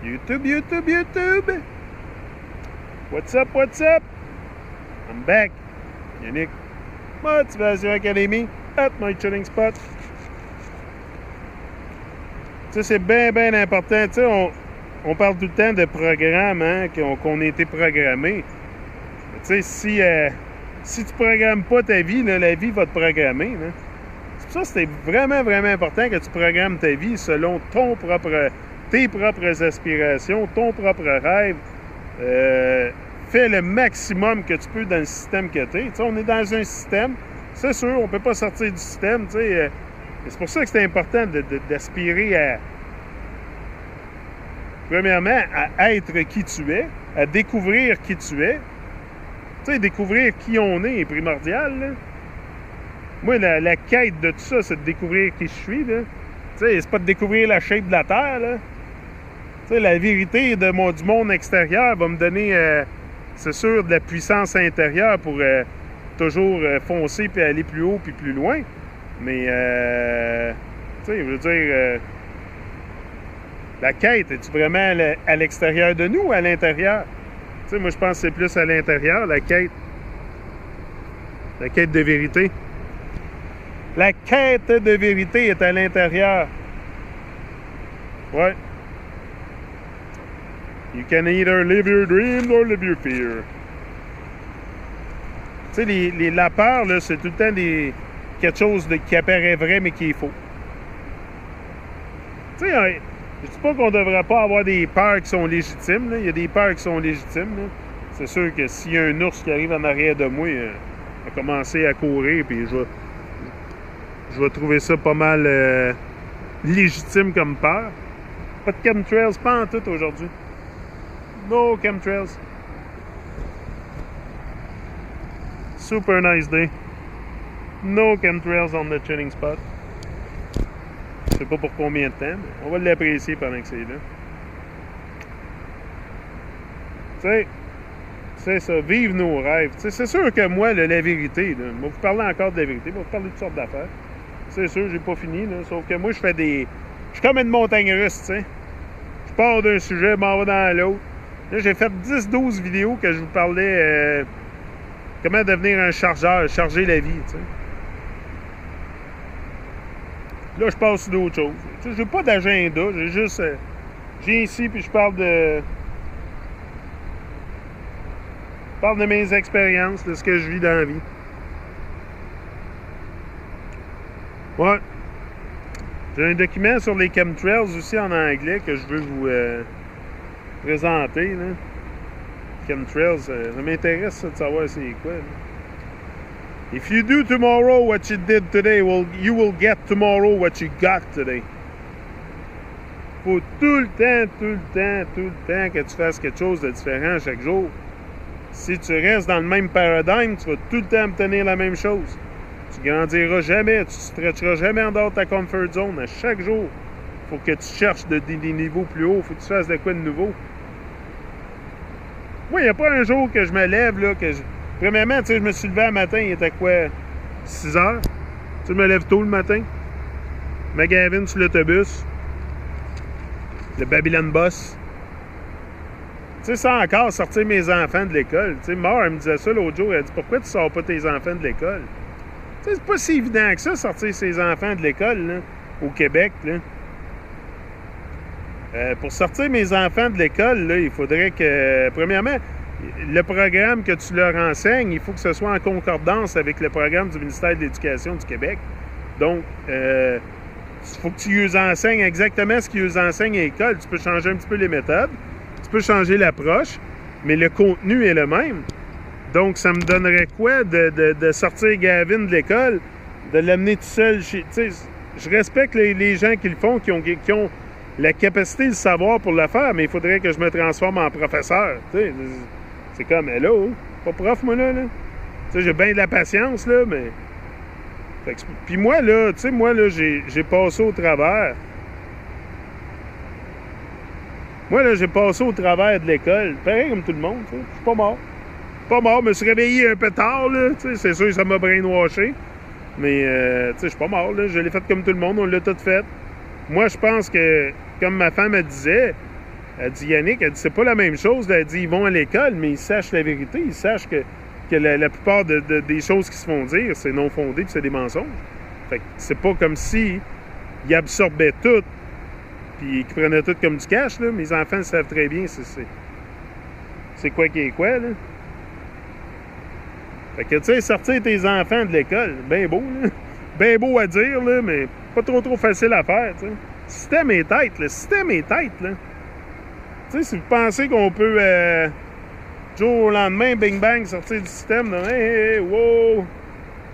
YouTube, YouTube, YouTube. What's up, what's up? I'm back. Yannick, Motivation Academy, at my chilling spot. Tu sais, c'est bien, bien important. Tu sais, on parle tout le temps de programme, hein, qu'on a été programmé. Tu sais, si tu programmes pas ta vie, là, la vie va te programmer. Là. C'est pour ça que c'est vraiment, vraiment important que tu programmes ta vie selon tes propres aspirations, ton propre rêve. Fais le maximum que tu peux dans le système que tu es. Tu sais, on est dans un système. C'est sûr, on ne peut pas sortir du système. Tu sais, c'est pour ça que c'est important d'aspirer à, premièrement, à être qui tu es, à découvrir qui tu es. Tu sais, découvrir qui on est primordial. Là. Moi, la quête de tout ça, c'est de découvrir qui je suis. Là. Tu sais, c'est pas de découvrir la shape de la Terre. Là. Tu sais, la vérité du monde extérieur va me donner, c'est sûr, de la puissance intérieure pour toujours foncer puis aller plus haut puis plus loin. Mais, tu sais, je veux dire, la quête, est-tu vraiment à l'extérieur de nous ou à l'intérieur? Tu sais, moi, je pense que c'est plus à l'intérieur, la quête. La quête de vérité. La quête de vérité est à l'intérieur. Ouais. You can either live your dreams or live your fear. Tu sais, la peur, là, c'est tout le temps quelque chose qui apparaît vrai, mais qui est faux. Tu sais, je dis pas qu'on devrait pas avoir des peurs qui sont légitimes. Là. Il y a des peurs qui sont légitimes. Là. C'est sûr que s'il y a un ours qui arrive en arrière de moi, je vais commencer à courir, puis je vais trouver ça pas mal légitime comme peur. Pas de chemtrails, pas en tout aujourd'hui. No chemtrails. Super nice day. No chemtrails on the chilling spot. Je sais pas pour combien de temps, mais on va l'apprécier pendant que c'est là. Tu sais, c'est ça, vivre nos rêves. Tu sais, c'est sûr que moi, la vérité, là, je vais vous parler encore de la vérité, je vais vous parler de toutes sortes d'affaires. C'est sûr, j'ai pas fini, là, sauf que moi, je suis comme une montagne russe, tu sais. Je pars d'un sujet, je m'en vais dans l'autre. Là, j'ai fait 10-12 vidéos que je vous parlais comment devenir un chargeur, charger la vie, tu sais. Là, je passe sur d'autres choses. Tu sais, j'ai pas d'agenda, j'ai juste... je viens ici, puis je parle de mes expériences, de ce que je vis dans la vie. Ouais. J'ai un document sur les chemtrails aussi en anglais que je veux vous présenter. Là. Chemtrails, ça m'intéresse ça, de savoir c'est quoi. Là. If you do tomorrow what you did today, you will get tomorrow what you got today. Faut tout le temps que tu fasses quelque chose de différent chaque jour. Si tu restes dans le même paradigme, tu vas tout le temps obtenir la même chose. Tu grandiras jamais, tu stretcheras jamais en dehors de ta comfort zone. À chaque jour, il faut que tu cherches des niveaux plus hauts, il faut que tu fasses de quoi de nouveau. Moi, il n'y a pas un jour que je me lève, là, premièrement, tu sais, je me suis levé un matin, il était quoi? 6 heures. Tu sais, je me lève tôt le matin. Magavine sur l'autobus. Le Babylon Bus. Tu sais, ça encore, sortir mes enfants de l'école. Tu sais, Mare, elle me disait ça l'autre jour. Elle dit, pourquoi tu sors pas tes enfants de l'école? Tu sais, c'est pas si évident que ça, sortir ses enfants de l'école, là, au Québec, là. Pour sortir mes enfants de l'école, là, il faudrait que, premièrement, le programme que tu leur enseignes, il faut que ce soit en concordance avec le programme du ministère de l'Éducation du Québec. Donc, il faut que tu lui enseignes exactement ce qu'ils lui enseignent à l'école. Tu peux changer un petit peu les méthodes, tu peux changer l'approche, mais le contenu est le même. Donc, ça me donnerait quoi de sortir Gavin de l'école, de l'amener tout seul chez... Tu sais, je respecte les gens qui le font, qui ont la capacité, le savoir pour le faire, mais il faudrait que je me transforme en professeur. Tu sais, c'est comme, hello, pas prof, moi, là. Tu sais, j'ai bien de la patience, là, mais... Puis moi, là, tu sais, j'ai passé au travers. Moi, là, j'ai passé au travers de l'école. Pareil comme tout le monde, tu sais. Je suis pas mort. Pas mort, je me suis réveillé un peu tard, là. Tu sais, c'est sûr que ça m'a brainwashé. Mais, tu sais, je suis pas mort, là. Je l'ai fait comme tout le monde, on l'a tout fait. Moi, je pense que, comme ma femme me disait, Elle dit, Yannick, elle dit, c'est pas la même chose. Elle dit, ils vont à l'école, mais ils sachent la vérité. Ils sachent que la plupart des choses qui se font dire, c'est non fondé puis c'est des mensonges. Fait que c'est pas comme si ils absorbaient tout puis qu'ils prenaient tout comme du cash, là. Mes enfants savent très bien c'est quoi qui est quoi, là. Fait que, tu sais, sortir tes enfants de l'école, bien beau, là. Bien beau à dire, là, mais pas trop facile à faire, tu sais. Le système est tête, là. Le système est tête, là. Tu sais, si vous pensez qu'on peut, jour au lendemain, bing bang, sortir du système, là, hey, wow!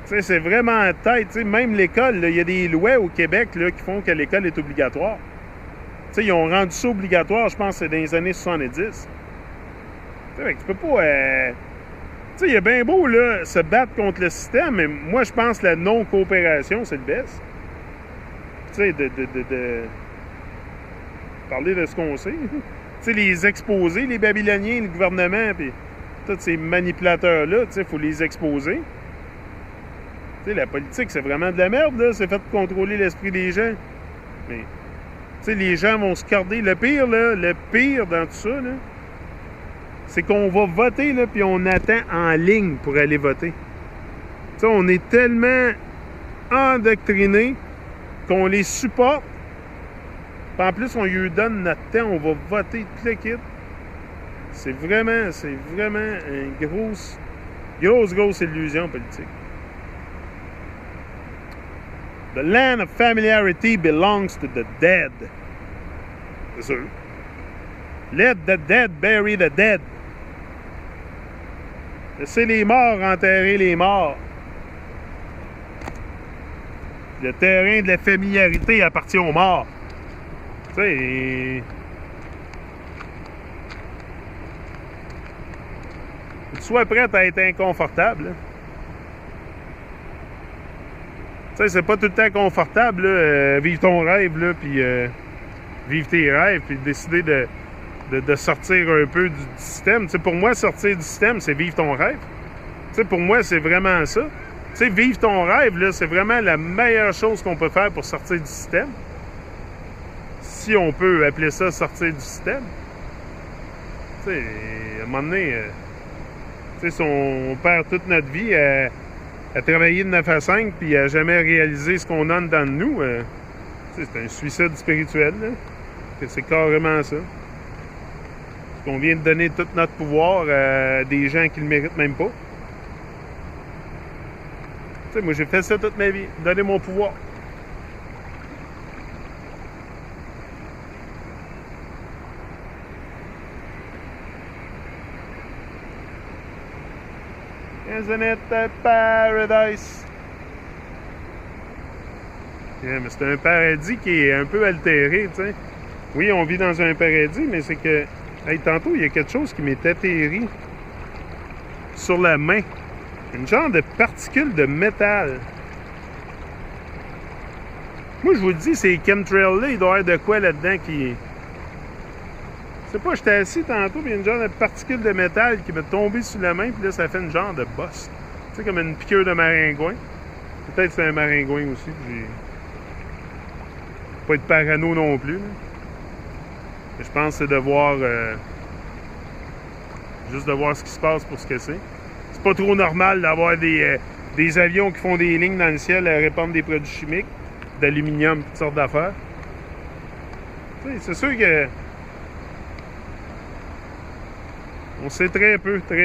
Tu sais, c'est vraiment tête, tu sais. Même l'école, il y a des lois au Québec, là, qui font que l'école est obligatoire. Tu sais, ils ont rendu ça obligatoire, je pense, c'est dans les années 70. Tu sais, tu peux pas... Tu sais, il est bien beau, là, se battre contre le système, mais moi, je pense que la non-coopération, c'est le best. Tu sais, parler de ce qu'on sait. Tu sais, les exposer, les Babyloniens, le gouvernement, puis tous ces manipulateurs-là, tu sais, il faut les exposer. Tu sais, la politique, c'est vraiment de la merde, là. C'est fait de contrôler l'esprit des gens. Mais, tu sais, les gens vont se carder. Le pire, là, le pire dans tout ça, là, c'est qu'on va voter, là, puis on attend en ligne pour aller voter. Tu sais, on est tellement endoctrinés qu'on les supporte. Puis en plus, on lui donne notre temps, on va voter tout le kit. C'est vraiment une grosse illusion politique. The land of familiarity belongs to the dead. C'est sûr. Let the dead bury the dead. Laissez les morts enterrer les morts. Le terrain de la familiarité appartient aux morts. Tu sais, faut que tu sois prêt à être inconfortable. Tu sais, c'est pas tout le temps confortable, là, vivre ton rêve, là, puis vivre tes rêves, puis décider de sortir un peu du système. Tu sais, pour moi, sortir du système, c'est vivre ton rêve. Tu sais, pour moi, c'est vraiment ça. Tu sais, vivre ton rêve, là, c'est vraiment la meilleure chose qu'on peut faire pour sortir du système. Si on peut appeler ça sortir du système. Tu sais, à un moment donné, tu sais, si on perd toute notre vie à travailler de 9 à 5 puis à jamais réaliser ce qu'on a dedans de nous, tu sais, c'est un suicide spirituel, là. C'est carrément ça. On vient de donner tout notre pouvoir à des gens qui ne le méritent même pas. Tu sais, moi, j'ai fait ça toute ma vie. Donner mon pouvoir. Isn't it a paradise? Yeah, mais c'est un paradis qui est un peu altéré, tu sais. Oui, on vit dans un paradis, mais c'est que... Hey, tantôt, il y a quelque chose qui m'est atterri sur la main. Une genre de particule de métal. Moi, je vous le dis, ces chemtrails-là, il doit y avoir de quoi là-dedans qui... Je sais pas, j'étais assis tantôt, puis il y a une genre de particule de métal qui m'est tombée sur la main, puis là, ça fait une genre de bosse. Tu sais, comme une piqûre de maringouin. Peut-être que c'est un maringouin aussi, puis j'ai... Pas être parano non plus, là. Mais je pense que c'est de voir... juste de voir ce qui se passe pour ce que c'est. C'est pas trop normal d'avoir des avions qui font des lignes dans le ciel à répandre des produits chimiques, d'aluminium, toutes sortes d'affaires. Tu sais, c'est sûr que... On sait très peu. Tu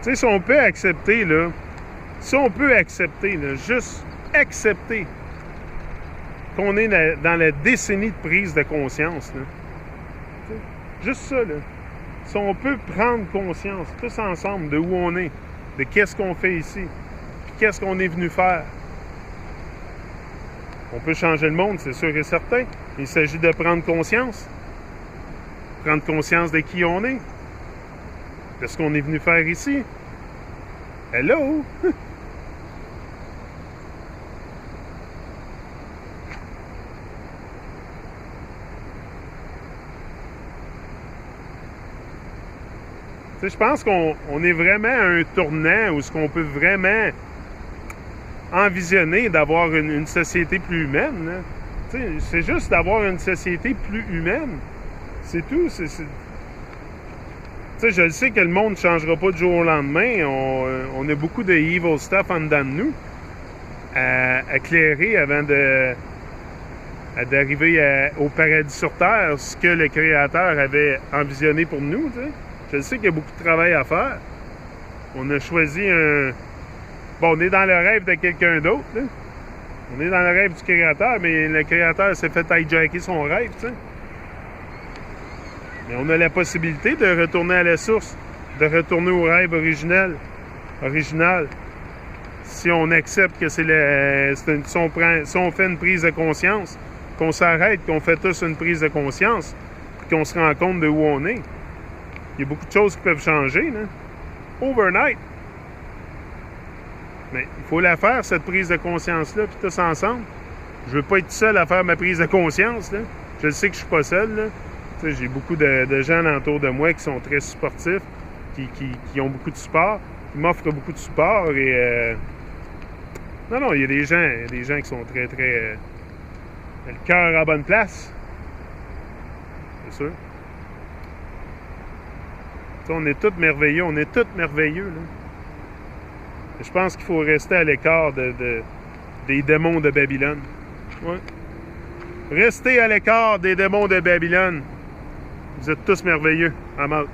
sais, si on peut accepter, là, juste accepter qu'on est dans la décennie de prise de conscience, là. Juste ça, là. Si on peut prendre conscience, tous ensemble, de où on est, de qu'est-ce qu'on fait ici, puis qu'est-ce qu'on est venu faire. On peut changer le monde, c'est sûr et certain. Il s'agit de prendre conscience. Prendre conscience de qui on est. De ce qu'on est venu faire ici. Hello! Je pense qu'on est vraiment à un tournant où ce qu'on peut vraiment envisionner d'avoir une société plus humaine. C'est juste d'avoir une société plus humaine. C'est tout. Je le sais que le monde ne changera pas du jour au lendemain. On a beaucoup de evil stuff en dedans de nous à clairer avant d'arriver au paradis sur Terre, ce que le Créateur avait envisionné pour nous. T'sais. Je le sais qu'il y a beaucoup de travail à faire. On a choisi un... Bon, on est dans le rêve de quelqu'un d'autre. Là. On est dans le rêve du Créateur, mais le Créateur s'est fait hijacker son rêve. T'sais. Mais on a la possibilité de retourner à la source, de retourner au rêve original. Si on accepte que si on fait une prise de conscience, qu'on s'arrête, qu'on fait tous une prise de conscience, puis qu'on se rend compte de où on est. Il y a beaucoup de choses qui peuvent changer, là. Overnight. Mais il faut la faire, cette prise de conscience-là, puis tous ensemble. Je veux pas être seul à faire ma prise de conscience, là. Je sais que je suis pas seul, là. J'ai beaucoup de gens autour de moi qui sont très supportifs, qui ont beaucoup de support, qui m'offrent beaucoup de support. Et non, il y a des gens qui sont très, très... le cœur à la bonne place. C'est sûr. On est tous merveilleux, là. Je pense qu'il faut rester à l'écart des démons de Babylone. Ouais. Restez à l'écart des démons de Babylone. Vous êtes tous merveilleux. Amen.